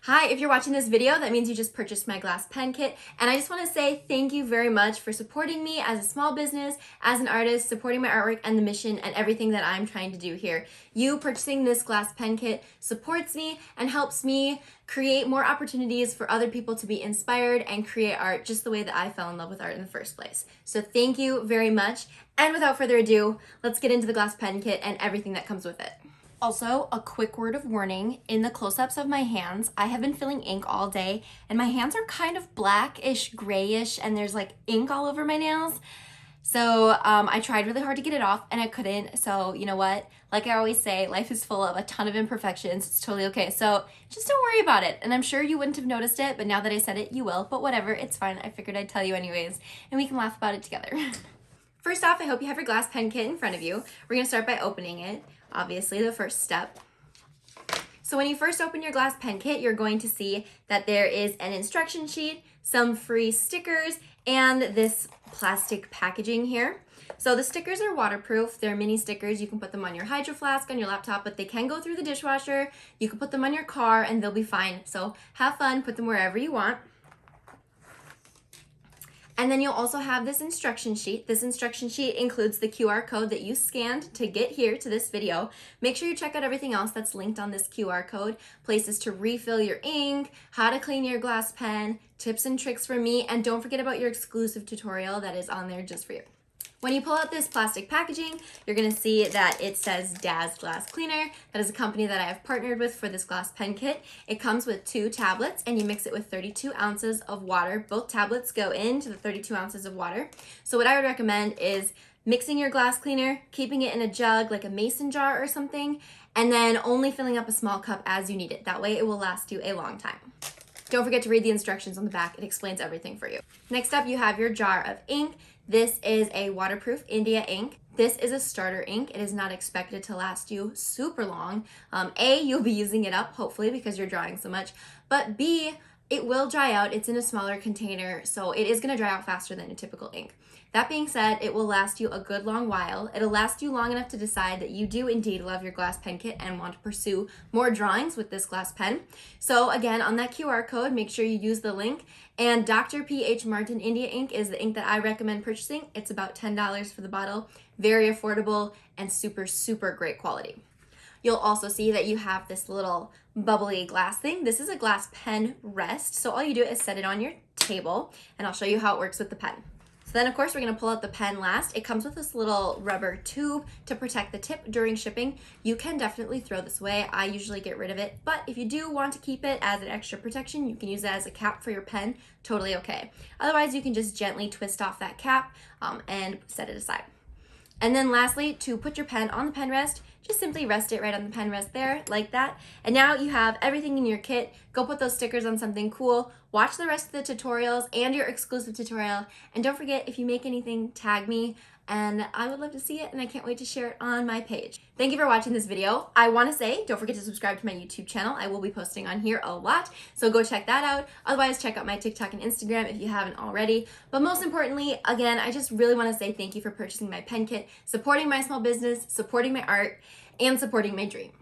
Hi, if you're watching this video, that means you just purchased my glass pen kit, and I just want to say thank you very much for supporting me as a small business, as an artist, supporting my artwork and the mission and everything that I'm trying to do here. You purchasing this glass pen kit supports me and helps me create more opportunities for other people to be inspired and create art just the way that I fell in love with art in the first place. So thank you very much, and without further ado, let's get into the glass pen kit and everything that comes with it. Also, a quick word of warning, in the close-ups of my hands, I have been filling ink all day and my hands are kind of blackish, grayish, and there's like ink all over my nails. So I tried really hard to get it off and I couldn't. So you know what? Like I always say, life is full of a ton of imperfections. It's totally okay. So just don't worry about it. And I'm sure you wouldn't have noticed it, but now that I said it, you will. But whatever, it's fine. I figured I'd tell you anyways, and we can laugh about it together. First off, I hope you have your glass pen kit in front of you. We're gonna start by opening it. Obviously, the first step. So when you first open your glass pen kit, you're going to see that there is an instruction sheet, some free stickers, and this plastic packaging here. So the stickers are waterproof. They're mini stickers. You can put them on your hydro flask, on your laptop, but they can go through the dishwasher. You can put them on your car and they'll be fine. So have fun, put them wherever you want. And then you'll also have this instruction sheet. This instruction sheet includes the QR code that you scanned to get here to this video. Make sure you check out everything else that's linked on this QR code. Places to refill your ink, how to clean your glass pen, tips and tricks from me, and don't forget about your exclusive tutorial that is on there just for you. When you pull out this plastic packaging, you're gonna see that it says Daz Glass Cleaner. That is a company that I have partnered with for this glass pen kit. It comes with 2 tablets and you mix it with 32 ounces of water. Both tablets go into the 32 ounces of water. So what I would recommend is mixing your glass cleaner, keeping it in a jug like a mason jar or something, and then only filling up a small cup as you need it. That way it will last you a long time. Don't forget to read the instructions on the back. It explains everything for you. Next up, you have your jar of ink. This is a waterproof India ink. This is a starter ink. It is not expected to last you super long. A, you'll be using it up, hopefully, because you're drawing so much. But B, it will dry out. It's in a smaller container, so it is gonna dry out faster than a typical ink. That being said, it will last you a good long while. It'll last you long enough to decide that you do indeed love your glass pen kit and want to pursue more drawings with this glass pen. So again, on that QR code, make sure you use the link. And Dr. P.H. Martin India ink is the ink that I recommend purchasing. It's about $10 for the bottle. Very affordable and super, super great quality. You'll also see that you have this little bubbly glass thing. This is a glass pen rest. So all you do is set it on your table and I'll show you how it works with the pen. So then of course we're gonna pull out the pen last. It comes with this little rubber tube to protect the tip during shipping. You can definitely throw this away. I usually get rid of it, but if you do want to keep it as an extra protection, you can use it as a cap for your pen, totally okay. Otherwise you can just gently twist off that cap and set it aside. And then lastly, to put your pen on the pen rest, just simply rest it right on the pen rest there, like that. And now you have everything in your kit. Go put those stickers on something cool. Watch the rest of the tutorials and your exclusive tutorial. And don't forget, if you make anything, tag me. And I would love to see it, and I can't wait to share it on my page. Thank you for watching this video. I want to say, don't forget to subscribe to my YouTube channel. I will be posting on here a lot, so go check that out. Otherwise, check out my TikTok and Instagram if you haven't already. But most importantly, again, I just really want to say thank you for purchasing my pen kit, supporting my small business, supporting my art, and supporting my dream.